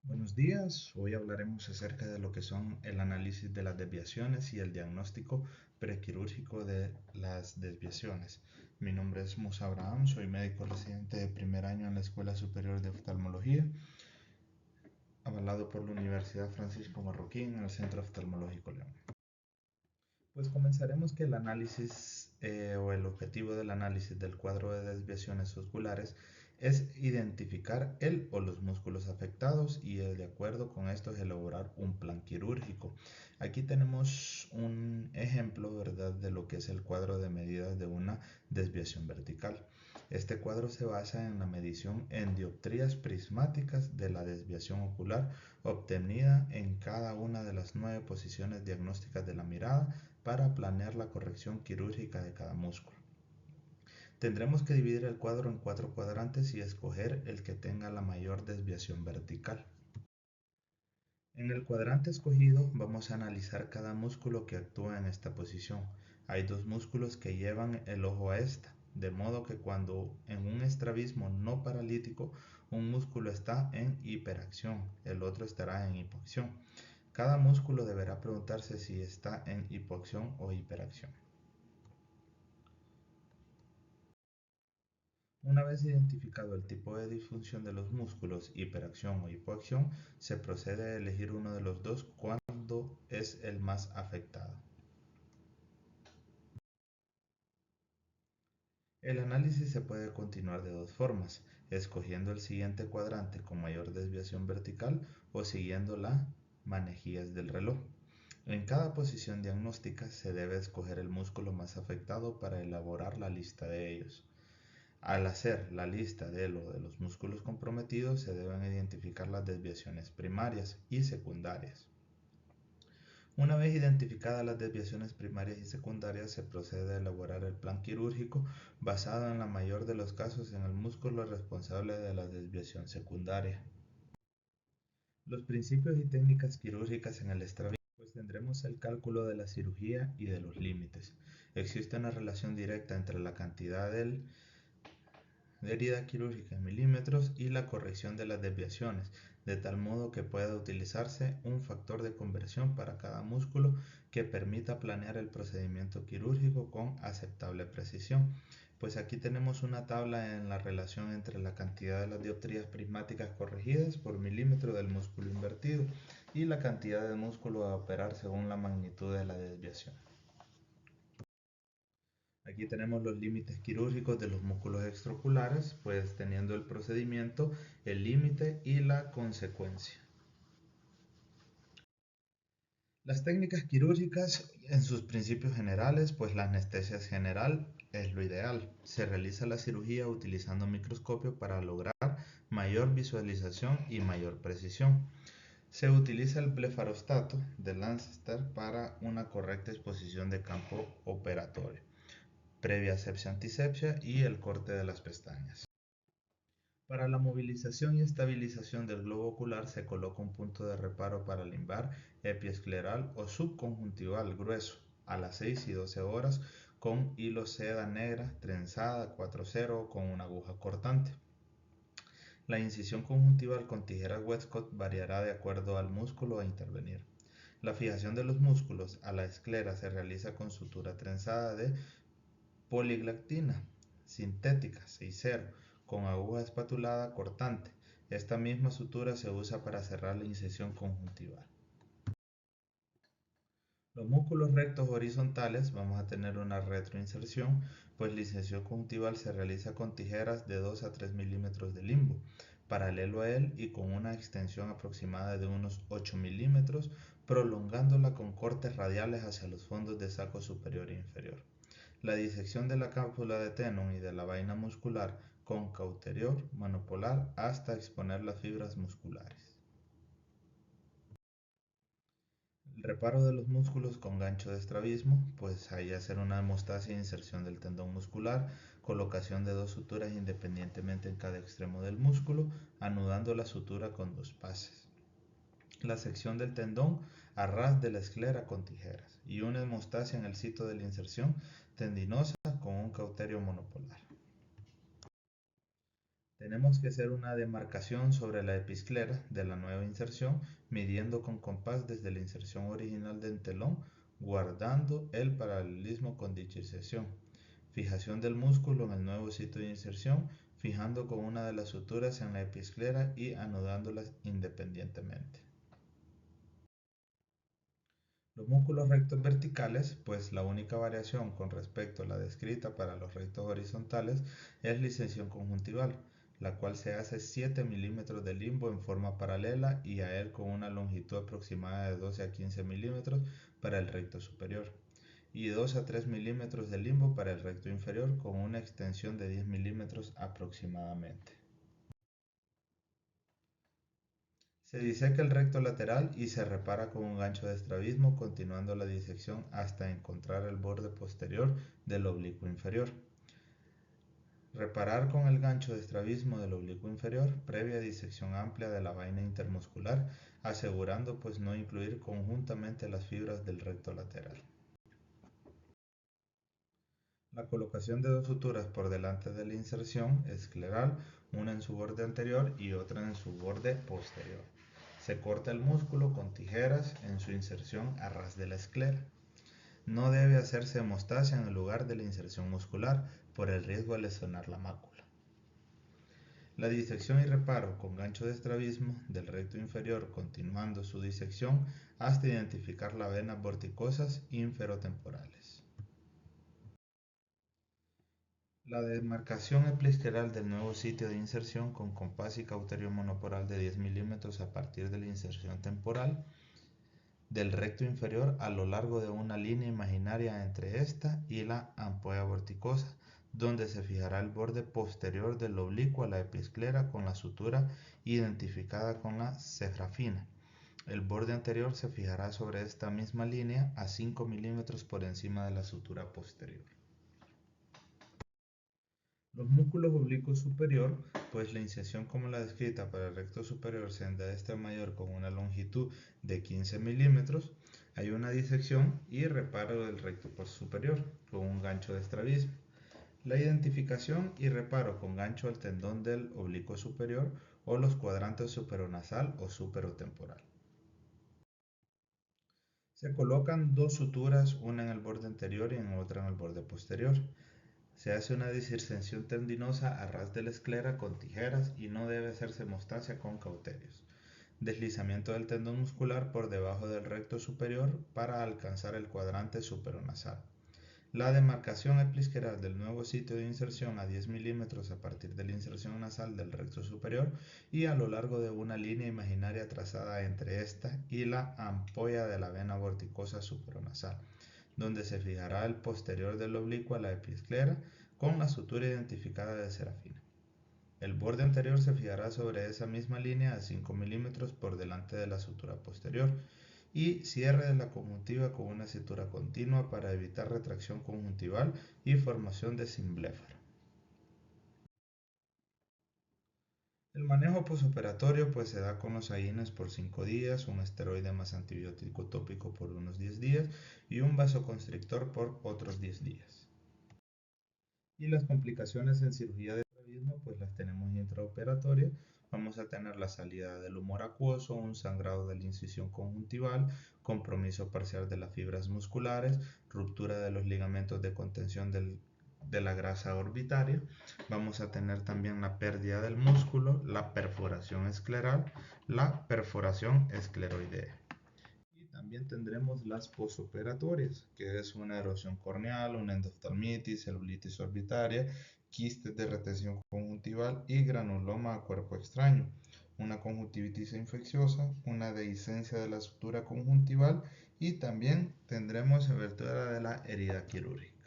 Buenos días, hoy hablaremos acerca de lo que son el análisis de las desviaciones y el diagnóstico prequirúrgico de las desviaciones. Mi nombre es Musa Abraham, soy médico residente de primer año en la Escuela Superior de Oftalmología, avalado por la Universidad Francisco Marroquín en el Centro Oftalmológico León. Pues comenzaremos que el análisis o el objetivo del análisis del cuadro de desviaciones oculares es identificar el o los músculos afectados y de acuerdo con esto es elaborar un plan quirúrgico. Aquí tenemos un ejemplo, ¿verdad?, de lo que es el cuadro de medidas de una desviación vertical. Este cuadro se basa en la medición en dioptrías prismáticas de la desviación ocular obtenida en cada una de las 9 posiciones diagnósticas de la mirada para planear la corrección quirúrgica de cada músculo. Tendremos que dividir el cuadro en 4 cuadrantes y escoger el que tenga la mayor desviación vertical. En el cuadrante escogido vamos a analizar cada músculo que actúa en esta posición. Hay 2 músculos que llevan el ojo a esta, de modo que cuando en un estrabismo no paralítico un músculo está en hiperacción, el otro estará en hipoacción. Cada músculo deberá preguntarse si está en hipoacción o hiperacción. Una vez identificado el tipo de disfunción de los músculos, hiperacción o hipoacción, se procede a elegir uno de los dos cuando es el más afectado. El análisis se puede continuar de dos formas, escogiendo el siguiente cuadrante con mayor desviación vertical o siguiendo las manejillas del reloj. En cada posición diagnóstica se debe escoger el músculo más afectado para elaborar la lista de ellos. Al hacer la lista de los músculos comprometidos se deben identificar las desviaciones primarias y secundarias. Una vez identificadas las desviaciones primarias y secundarias, se procede a elaborar el plan quirúrgico basado en la mayor de los casos en el músculo responsable de la desviación secundaria. Los principios y técnicas quirúrgicas en el estrabismo, pues tendremos el cálculo de la cirugía y de los límites. Existe una relación directa entre la cantidad de herida quirúrgica en milímetros y la corrección de las desviaciones, de tal modo que pueda utilizarse un factor de conversión para cada músculo que permita planear el procedimiento quirúrgico con aceptable precisión. Pues aquí tenemos una tabla en la relación entre la cantidad de las dioptrías prismáticas corregidas por milímetro del músculo invertido y la cantidad de músculo a operar según la magnitud de la desviación. Aquí tenemos los límites quirúrgicos de los músculos extraoculares, pues teniendo el procedimiento, el límite y la consecuencia. Las técnicas quirúrgicas en sus principios generales, pues la anestesia general es lo ideal. Se realiza la cirugía utilizando microscopio para lograr mayor visualización y mayor precisión. Se utiliza el blefarostato de Lancaster para una correcta exposición de campo operatorio, previa asepsia-antisepsia y el corte de las pestañas. Para la movilización y estabilización del globo ocular se coloca un punto de reparo para limbar epiescleral o subconjuntival grueso a las 6 y 12 horas con hilo seda negra trenzada 4-0 con una aguja cortante. La incisión conjuntival con tijeras Westcott variará de acuerdo al músculo a intervenir. La fijación de los músculos a la esclera se realiza con sutura trenzada de poliglactina sintética 6-0 con aguja espatulada cortante. Esta misma sutura se usa para cerrar la incisión conjuntival. Los músculos rectos horizontales vamos a tener una retroinserción, pues la incisión conjuntival se realiza con tijeras de 2 a 3 milímetros de limbo, paralelo a él y con una extensión aproximada de unos 8 milímetros, prolongándola con cortes radiales hacia los fondos de saco superior e inferior. La disección de la cápsula de Tenon y de la vaina muscular con cauterior monopolar hasta exponer las fibras musculares. El reparo de los músculos con gancho de estrabismo, pues hay hacer una hemostasia e inserción del tendón muscular, colocación de 2 suturas independientemente en cada extremo del músculo, anudando la sutura con 2 pases. La sección del tendón a ras de la esclera con tijeras y una hemostasia en el sitio de la inserción tendinosa con un cauterio monopolar. Tenemos que hacer una demarcación sobre la episclera de la nueva inserción, midiendo con compás desde la inserción original del telón, guardando el paralelismo con dicha inserción. Fijación del músculo en el nuevo sitio de inserción, fijando con una de las suturas en la episclera y anudándolas independientemente. Los músculos rectos verticales, pues la única variación con respecto a la descrita para los rectos horizontales es la inserción conjuntival, la cual se hace 7 milímetros de limbo en forma paralela y a él con una longitud aproximada de 12 a 15 milímetros para el recto superior y 2 a 3 milímetros de limbo para el recto inferior con una extensión de 10 milímetros aproximadamente. Se diseca el recto lateral y se repara con un gancho de estrabismo continuando la disección hasta encontrar el borde posterior del oblicuo inferior. Reparar con el gancho de estrabismo del oblicuo inferior previa disección amplia de la vaina intermuscular, asegurando pues no incluir conjuntamente las fibras del recto lateral. La colocación de dos suturas por delante de la inserción escleral, una en su borde anterior y otra en su borde posterior. Se corta el músculo con tijeras en su inserción a ras de la esclera. No debe hacerse hemostasia en el lugar de la inserción muscular por el riesgo de lesionar la mácula. La disección y reparo con gancho de estrabismo del recto inferior continuando su disección hasta identificar las venas vorticosas inferotemporales. La demarcación episcleral del nuevo sitio de inserción con compás y cauterio monoporal de 10 milímetros a partir de la inserción temporal del recto inferior a lo largo de una línea imaginaria entre esta y la ampolla vorticosa, donde se fijará el borde posterior del oblicuo a la episclera con la sutura identificada con la cefrafina. El borde anterior se fijará sobre esta misma línea a 5 milímetros por encima de la sutura posterior. Los músculos oblicuos superior, pues la inserción como la descrita para el recto superior siendo este mayor con una longitud de 15 milímetros, hay una disección y reparo del recto superior con un gancho de estrabismo. La identificación y reparo con gancho al tendón del oblicuo superior o los cuadrantes superonasal o superotemporal. Se colocan dos suturas, una en el borde anterior y en otra en el borde posterior. Se hace una diserción tendinosa a ras de la esclera con tijeras y no debe hacerse hemostasia con cauterios. Deslizamiento del tendón muscular por debajo del recto superior para alcanzar el cuadrante superonasal. La demarcación episcleral del nuevo sitio de inserción a 10 milímetros a partir de la inserción nasal del recto superior y a lo largo de una línea imaginaria trazada entre esta y la ampolla de la vena vorticosa superonasal, donde se fijará el posterior del oblicuo a la episclera con la sutura identificada de serafina. El borde anterior se fijará sobre esa misma línea a 5 milímetros por delante de la sutura posterior y cierre de la conjuntiva con una sutura continua para evitar retracción conjuntival y formación de simbléfaro. El manejo posoperatorio pues se da con los AINES por 5 días, un esteroide más antibiótico tópico por unos 10 días y un vasoconstrictor por otros 10 días. Y las complicaciones en cirugía de estrabismo pues las tenemos intraoperatorias. Vamos a tener la salida del humor acuoso, un sangrado de la incisión conjuntival, compromiso parcial de las fibras musculares, ruptura de los ligamentos de contención de la grasa orbitaria. Vamos a tener también la pérdida del músculo, la perforación escleral, la perforación escleroidea. Y también tendremos las posoperatorias, que es una erosión corneal, una endoftalmitis, celulitis orbitaria, quistes de retención conjuntival y granuloma a cuerpo extraño, una conjuntivitis infecciosa, una dehiscencia de la sutura conjuntival y también tendremos abertura de la herida quirúrgica.